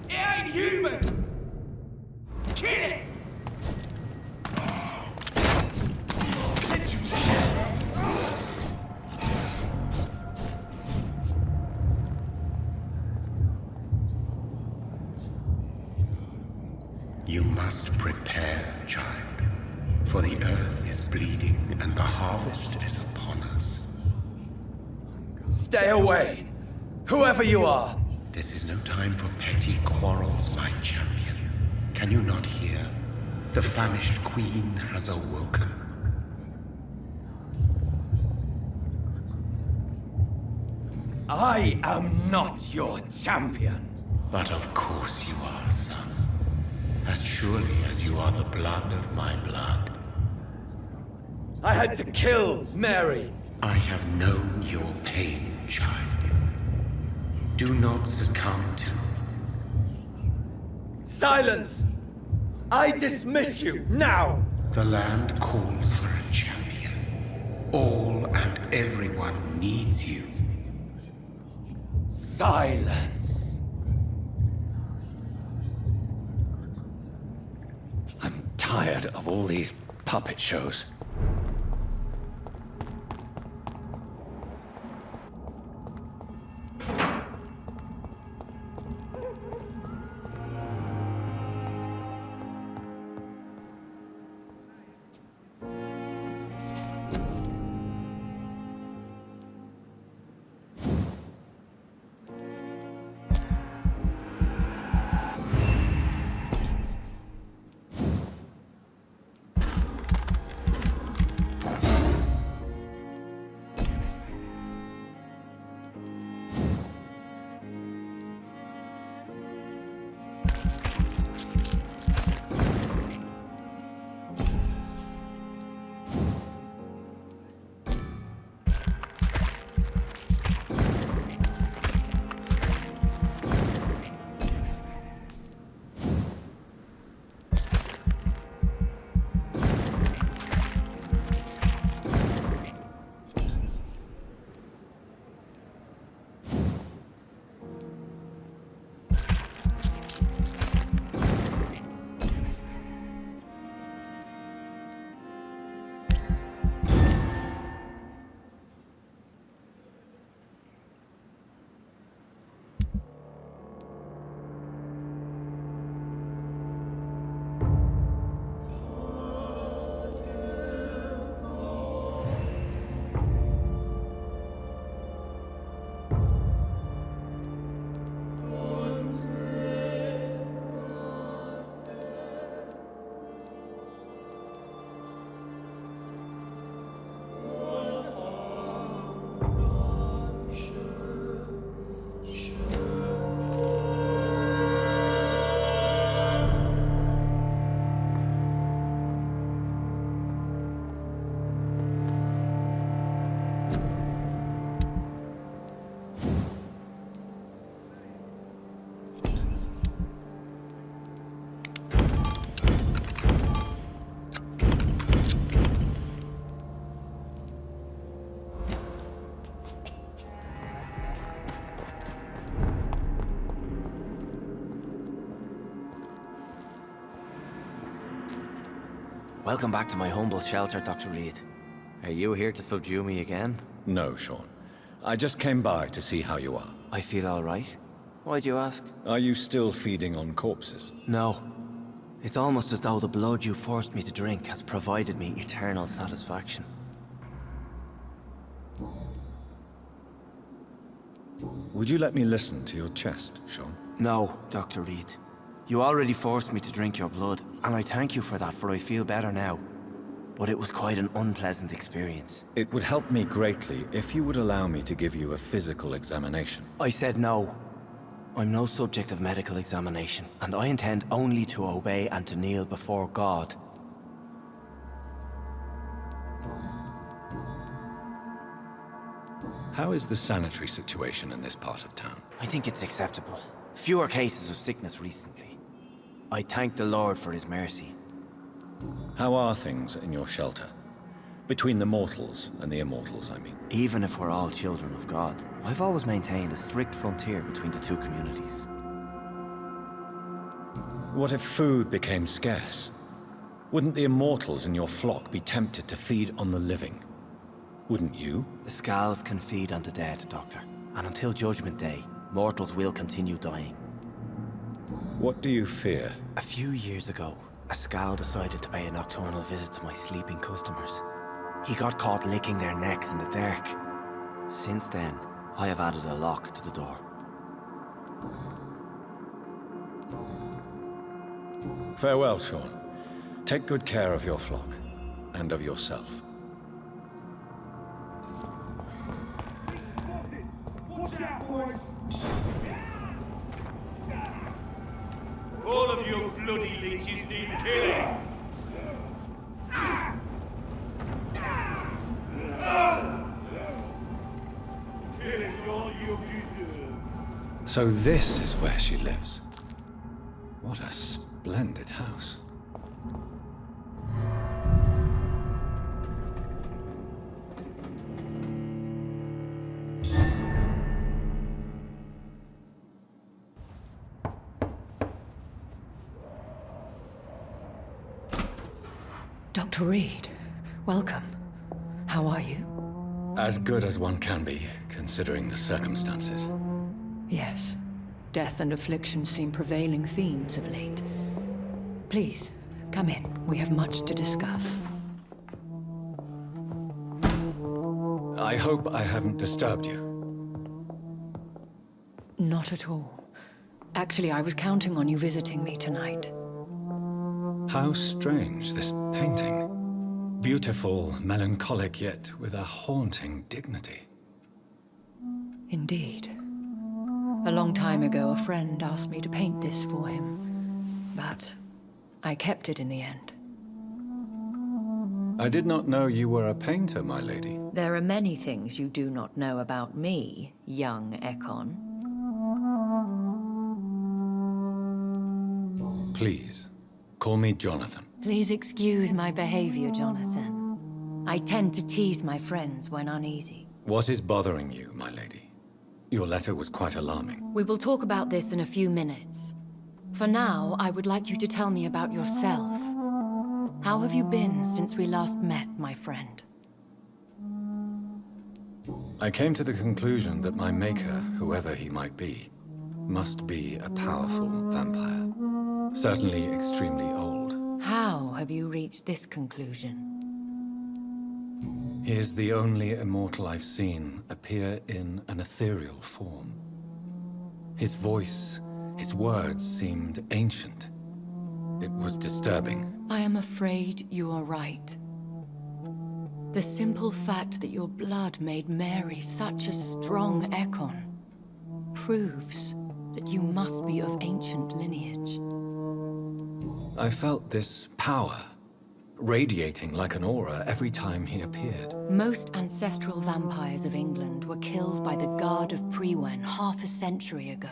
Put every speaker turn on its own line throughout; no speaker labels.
It ain't human! Kill it!
You must prepare, child, for the earth is bleeding and the harvest is upon us.
Stay away, whoever you are.
This is no time for petty quarrels, my champion. Can you not hear? The famished queen has awoken.
I am not your champion.
But of course you are, son. As surely as you are the blood of my blood.
I had to kill Mary.
I have known your pain, child. Do not succumb to...
Silence! I dismiss you, now!
The land calls for a champion. All and everyone needs you.
Silence!
I'm tired of all these puppet shows.
Welcome back to my humble shelter, Dr. Reed. Are you here to subdue me again?
No, Sean. I just came by to see how you are.
I feel all right. Why'd you ask?
Are you still feeding on corpses?
No. It's almost as though the blood you forced me to drink has provided me eternal satisfaction.
Would you let me listen to your chest, Sean?
No, Dr. Reed. You already forced me to drink your blood, and I thank you for that, for I feel better now. But it was quite an unpleasant experience.
It would help me greatly if you would allow me to give you a physical examination.
I said no. I'm no subject of medical examination, and I intend only to obey and to kneel before God.
How is the sanitary situation in this part of town?
I think it's acceptable. Fewer cases of sickness recently. I thank the Lord for his mercy.
How are things in your shelter? Between the mortals and the immortals, I mean.
Even if we're all children of God, I've always maintained a strict frontier between the two communities.
What if food became scarce? Wouldn't the immortals in your flock be tempted to feed on the living? Wouldn't you?
The Scals can feed on the dead, Doctor. And until Judgment Day, mortals will continue dying.
What do you fear?
A few years ago, a Scal decided to pay a nocturnal visit to my sleeping customers. He got caught licking their necks in the dark. Since then, I have added a lock to the door.
Farewell, Sean. Take good care of your flock, and of yourself.
Watch out, boys!
All of you bloody leeches need killing! Killing's all you deserve.
So this is where she lives. What a splendid house.
Dr. Reed, welcome. How are you?
As good as one can be, considering the circumstances.
Yes. Death and affliction seem prevailing themes of late. Please, come in. We have much to discuss.
I hope I haven't disturbed you.
Not at all. Actually, I was counting on you visiting me tonight.
How strange, this painting. Beautiful, melancholic, yet with a haunting dignity.
Indeed. A long time ago, a friend asked me to paint this for him, but I kept it in the end.
I did not know you were a painter, my lady.
There are many things you do not know about me, young Ekon.
Please, call me Jonathan.
Please excuse my behavior, Jonathan. I tend to tease my friends when uneasy.
What is bothering you, my lady? Your letter was quite alarming.
We will talk about this in a few minutes. For now, I would like you to tell me about yourself. How have you been since we last met, my friend?
I came to the conclusion that my maker, whoever he might be, must be a powerful vampire. Certainly extremely old.
How have you reached this conclusion?
He is the only immortal I've seen appear in an ethereal form. His voice, his words seemed ancient. It was disturbing.
I am afraid you are right. The simple fact that your blood made Mary such a strong Ekon proves that you must be of ancient lineage.
I felt this power, radiating like an aura every time he appeared.
Most ancestral vampires of England were killed by the Guard of Prewen half a century ago.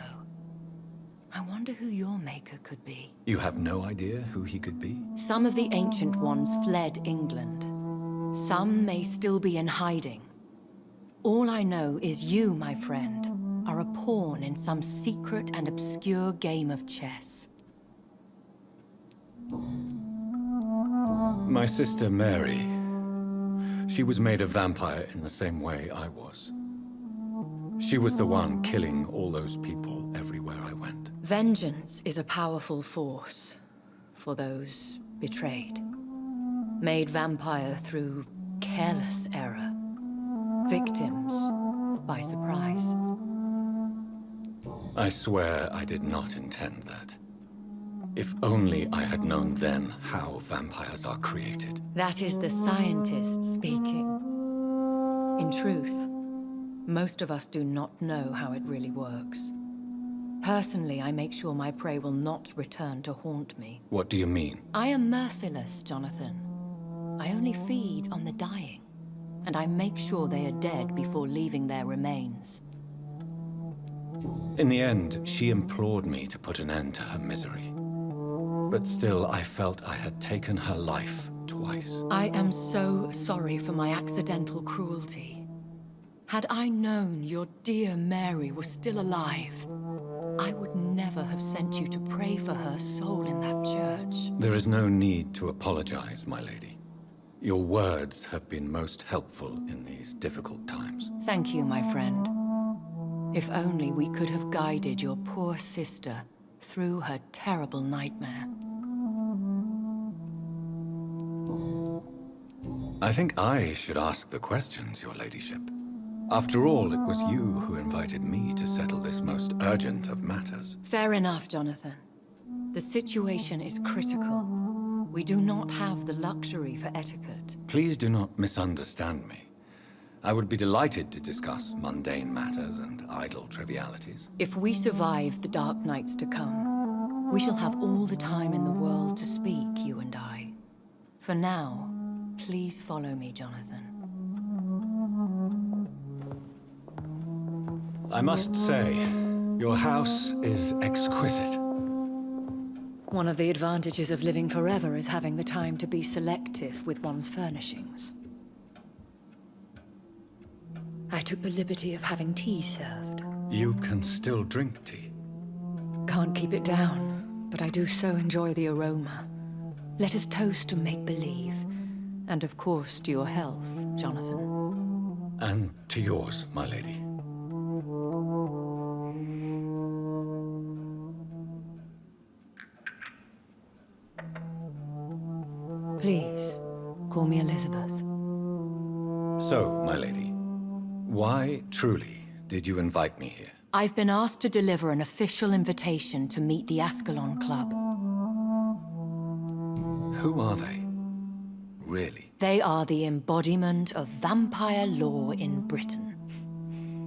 I wonder who your maker could be.
You have no idea who he could be?
Some of the Ancient Ones fled England. Some may still be in hiding. All I know is you, my friend, are a pawn in some secret and obscure game of chess.
My sister Mary. She was made a vampire in the same way I was. She was the one killing all those people everywhere I went.
Vengeance is a powerful force for those betrayed. Made vampire through careless error. Victims by surprise.
I swear I did not intend that. If only I had known then how vampires are created.
That is the scientist speaking. In truth, most of us do not know how it really works. Personally, I make sure my prey will not return to haunt me.
What do you mean?
I am merciless, Jonathan. I only feed on the dying, and I make sure they are dead before leaving their remains.
In the end, she implored me to put an end to her misery. But still, I felt I had taken her life twice.
I am so sorry for my accidental cruelty. Had I known your dear Mary was still alive, I would never have sent you to pray for her soul in that church.
There is no need to apologize, my lady. Your words have been most helpful in these difficult times.
Thank you, my friend. If only we could have guided your poor sister through her terrible nightmare.
I think I should ask the questions, your ladyship. After all, it was you who invited me to settle this most urgent of matters.
Fair enough, Jonathan. The situation is critical. We do not have the luxury for etiquette.
Please do not misunderstand me. I would be delighted to discuss mundane matters and idle trivialities.
If we survive the dark nights to come, we shall have all the time in the world to speak, you and I. For now, please follow me, Jonathan.
I must say, your house is exquisite.
One of the advantages of living forever is having the time to be selective with one's furnishings. I took the liberty of having tea served.
You can still drink tea.
Can't keep it down, but I do so enjoy the aroma. Let us toast to make-believe. And of course to your health, Jonathan.
And to yours, my lady.
Please, call me Elizabeth.
So, my lady, why truly did you invite me here?
I've been asked to deliver an official invitation to meet the Ascalon Club.
Who are they? Really?
They are the embodiment of vampire law in Britain.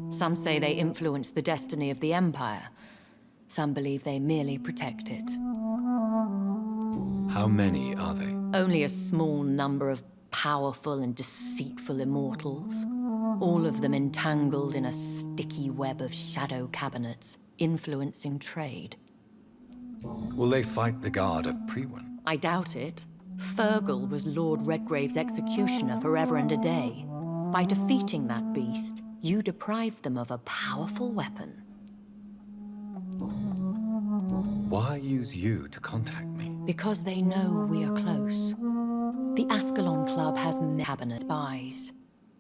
Some say they influence the destiny of the Empire. Some believe they merely protect it.
How many are they?
Only a small number of powerful and deceitful immortals. All of them entangled in a sticky web of shadow cabinets, influencing trade.
Will they fight the guard of Priwen?
I doubt it. Fergal was Lord Redgrave's executioner forever and a day. By defeating that beast, you deprived them of a powerful weapon.
Why use you to contact me?
Because they know we are close. The Ascalon Club has cabinet spies.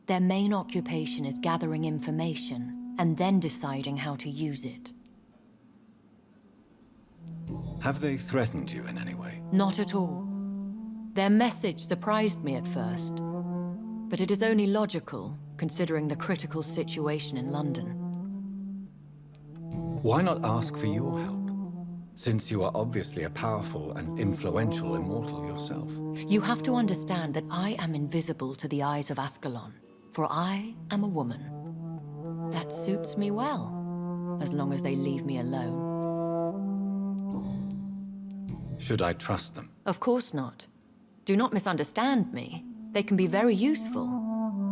Their main occupation is gathering information and then deciding how to use it.
Have they threatened you in any way?
Not at all. Their message surprised me at first, but it is only logical, considering the critical situation in London.
Why not ask for your help? Since you are obviously a powerful and influential immortal yourself.
You have to understand that I am invisible to the eyes of Ascalon, for I am a woman. That suits me well, as long as they leave me alone.
Should I trust them?
Of course not. Do not misunderstand me. They can be very useful,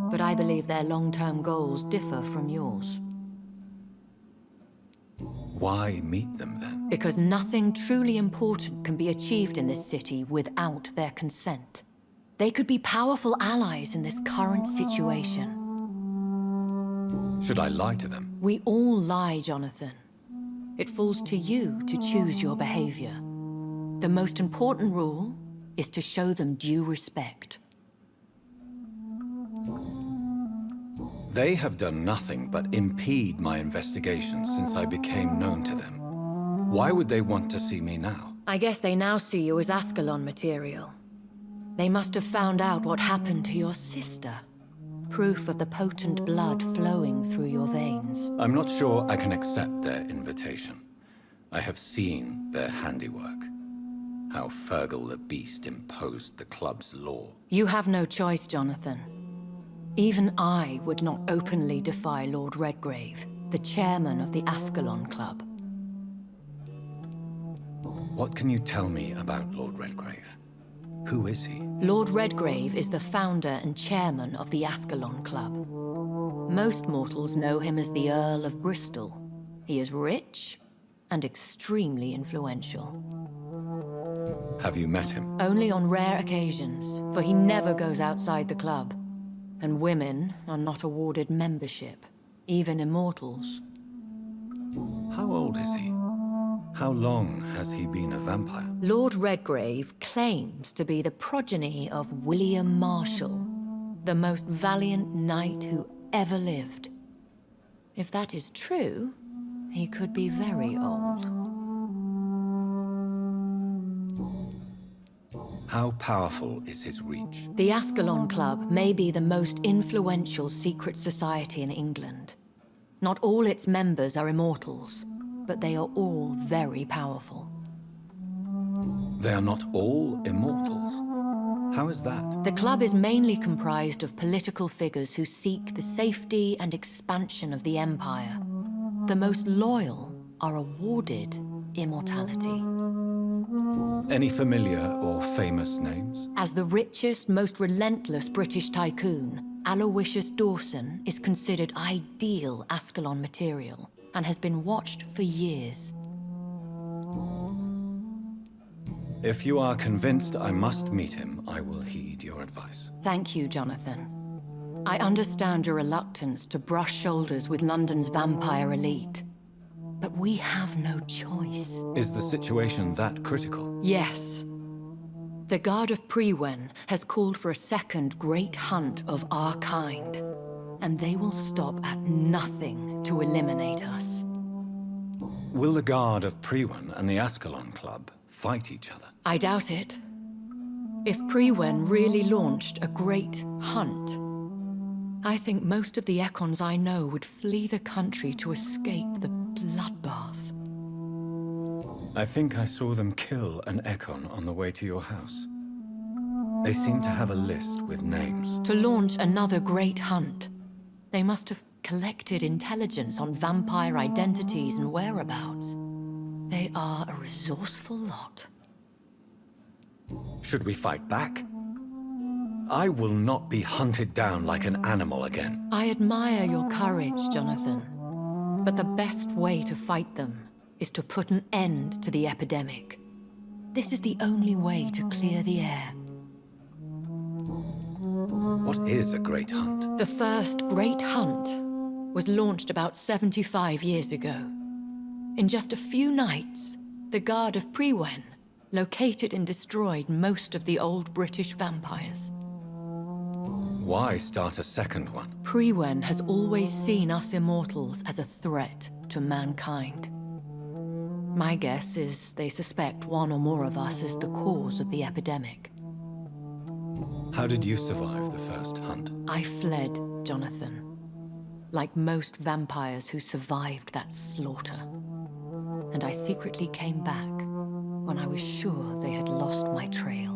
but I believe their long-term goals differ from yours.
Why meet them then?
Because nothing truly important can be achieved in this city without their consent. They could be powerful allies in this current situation.
Should I lie to them?
We all lie, Jonathan. It falls to you to choose your behavior. The most important rule is to show them due respect.
They have done nothing but impede my investigations since I became known to them. Why would they want to see me now?
I guess they now see you as Ascalon material. They must have found out what happened to your sister. Proof of the potent blood flowing through your veins.
I'm not sure I can accept their invitation. I have seen their handiwork. How Fergal the Beast imposed the club's law.
You have no choice, Jonathan. Even I would not openly defy Lord Redgrave, the chairman of the Ascalon Club.
What can you tell me about Lord Redgrave? Who is he?
Lord Redgrave is the founder and chairman of the Ascalon Club. Most mortals know him as the Earl of Bristol. He is rich and extremely influential.
Have you met him?
Only on rare occasions, for he never goes outside the club. And women are not awarded membership, even immortals.
How old is he? How long has he been a vampire?
Lord Redgrave claims to be the progeny of William Marshall, the most valiant knight who ever lived. If that is true, he could be very old.
How powerful is his reach?
The Ascalon Club may be the most influential secret society in England. Not all its members are immortals, but they are all very powerful.
They are not all immortals. How is that?
The club is mainly comprised of political figures who seek the safety and expansion of the Empire. The most loyal are awarded immortality.
Any familiar or famous names?
As the richest, most relentless British tycoon, Aloysius Dawson is considered ideal Ascalon material and has been watched for years.
If you are convinced I must meet him, I will heed your advice.
Thank you, Jonathan. I understand your reluctance to brush shoulders with London's vampire elite. But we have no choice.
Is the situation that critical?
Yes. The Guard of Prewen has called for a second great hunt of our kind, and they will stop at nothing to eliminate us.
Will the Guard of Prewen and the Ascalon Club fight each other?
I doubt it. If Prewen really launched a great hunt, I think most of the Econs I know would flee the country to escape the bloodbath.
I think I saw them kill an Econ on the way to your house. They seem to have a list with names.
To launch another great hunt, they must have collected intelligence on vampire identities and whereabouts. They are a resourceful lot.
Should we fight back? I will not be hunted down like an animal again.
I admire your courage, Jonathan. But the best way to fight them is to put an end to the epidemic. This is the only way to clear the air.
What is a great hunt?
The first great hunt was launched about 75 years ago. In just a few nights, the Guard of Prewen located and destroyed most of the old British vampires.
Why start a second one?
Prewen has always seen us immortals as a threat to mankind. My guess is they suspect one or more of us is the cause of the epidemic.
How did you survive the first hunt?
I fled, Jonathan. Like most vampires who survived that slaughter. And I secretly came back when I was sure they had lost my trail.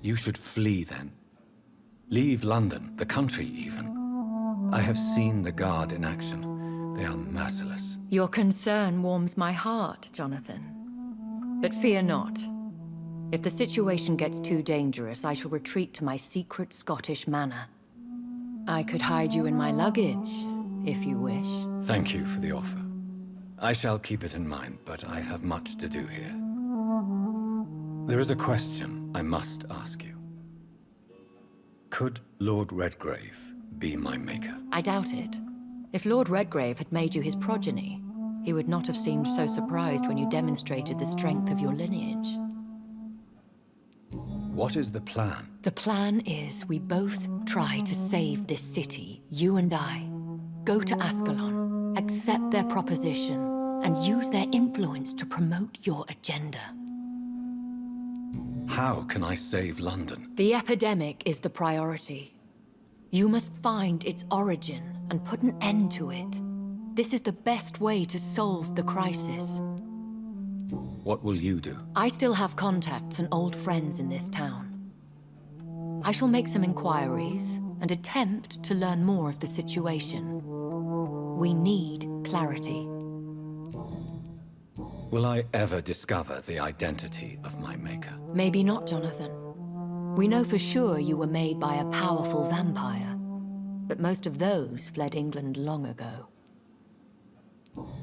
You should flee then. Leave London, the country even. I have seen the Guard in action. They are merciless.
Your concern warms my heart, Jonathan. But fear not. If the situation gets too dangerous, I shall retreat to my secret Scottish manor. I could hide you in my luggage, if you wish.
Thank you for the offer. I shall keep it in mind, but I have much to do here. There is a question I must ask you. Could Lord Redgrave be my maker?
I doubt it. If Lord Redgrave had made you his progeny, he would not have seemed so surprised when you demonstrated the strength of your lineage.
What is the plan?
The plan is we both try to save this city, you and I. Go to Ascalon, accept their proposition, and use their influence to promote your agenda.
How can I save London?
The epidemic is the priority. You must find its origin and put an end to it. This is the best way to solve the crisis.
What will you do?
I still have contacts and old friends in this town. I shall make some inquiries and attempt to learn more of the situation. We need clarity.
Will I ever discover the identity of my maker?
Maybe not, Jonathan. We know for sure you were made by a powerful vampire, but most of those fled England long ago.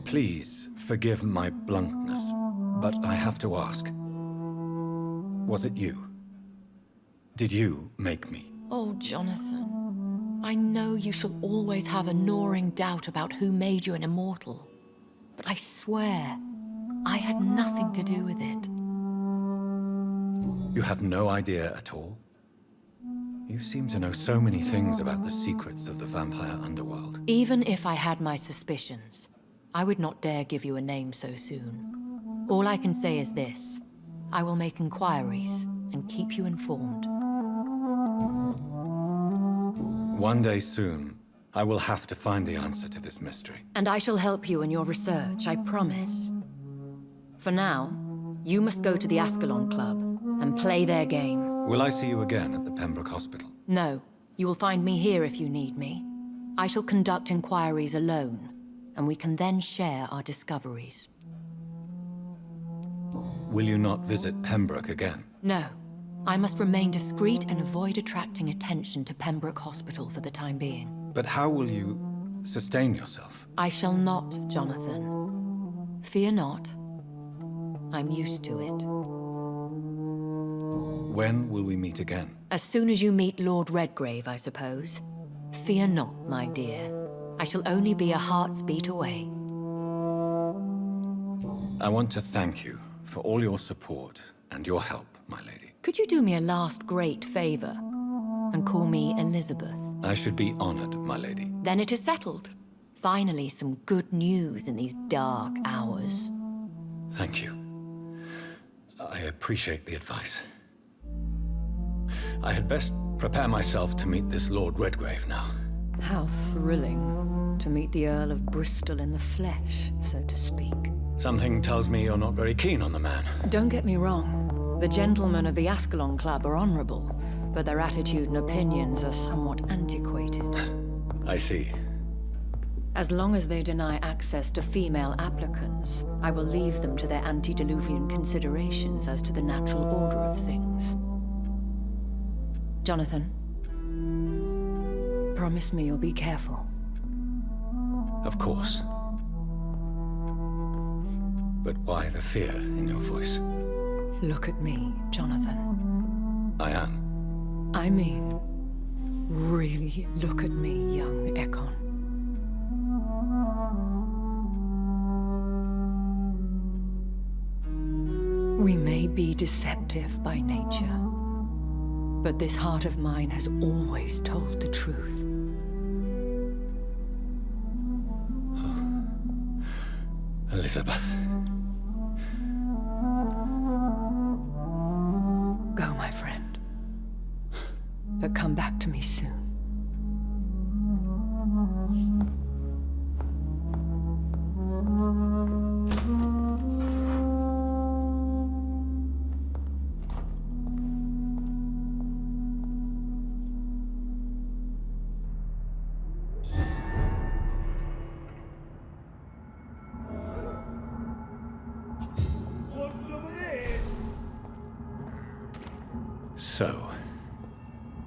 Please forgive my bluntness, But I have to ask, was it you? Did you make me?
Oh, Jonathan. I know you shall always have a gnawing doubt about who made you an immortal. But I swear, I had nothing to do with it.
You have no idea at all? You seem to know so many things about the secrets of the vampire underworld.
Even if I had my suspicions, I would not dare give you a name so soon. All I can say is this. I will make inquiries and keep you informed.
One day soon, I will have to find the answer to this mystery.
And I shall help you in your research, I promise. For now, you must go to the Ascalon Club and play their game.
Will I see you again at the Pembroke Hospital?
No, you will find me here if you need me. I shall conduct inquiries alone, and we can then share our discoveries.
Will you not visit Pembroke again?
No. I must remain discreet and avoid attracting attention to Pembroke Hospital for the time being.
But how will you sustain yourself?
I shall not, Jonathan. Fear not. I'm used to it.
When will we meet again?
As soon as you meet Lord Redgrave, I suppose. Fear not, my dear. I shall only be a heart's beat away.
I want to thank you for all your support and your help, my lady.
Could you do me a last great favor and call me Elizabeth?
I should be honored, my lady.
Then it is settled. Finally, some good news in these dark hours.
Thank you. I appreciate the advice. I had best prepare myself to meet this Lord Redgrave now.
How thrilling to meet the Earl of Bristol in the flesh, so to speak.
Something tells me you're not very keen on the man.
Don't get me wrong. The gentlemen of the Ascalon Club are honorable, but their attitude and opinions are somewhat antiquated.
I see.
As long as they deny access to female applicants, I will leave them to their antediluvian considerations as to the natural order of things. Jonathan, promise me you'll be careful.
Of course. But why the fear in your voice?
Look at me, Jonathan.
I am.
I mean, really look at me, young Ekon. We may be deceptive by nature, but this heart of mine has always told the truth.
Elizabeth.
Go, my friend. But come back to me soon.
So,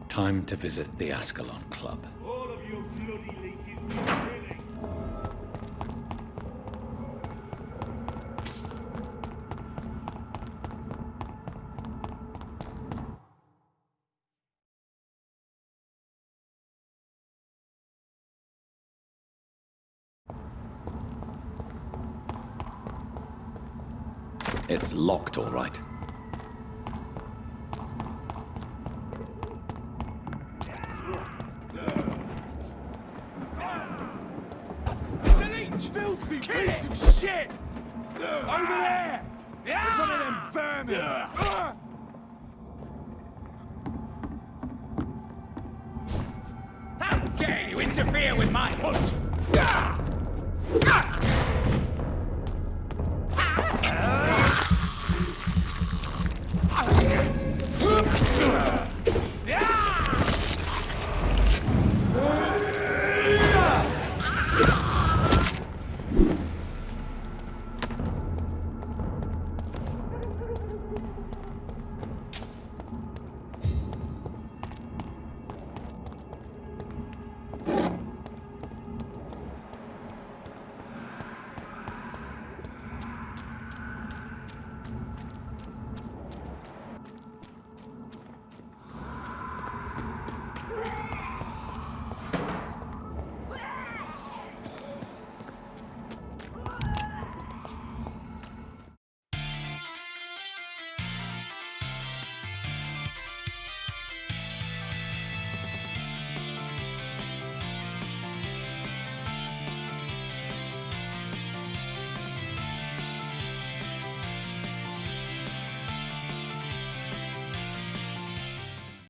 time to visit the Ascalon Club.
All of you bloody leeches need killing.
It's locked, all right.
Filthy piece of shit! Over there! There's one of them vermin! How dare you interfere with my hunt!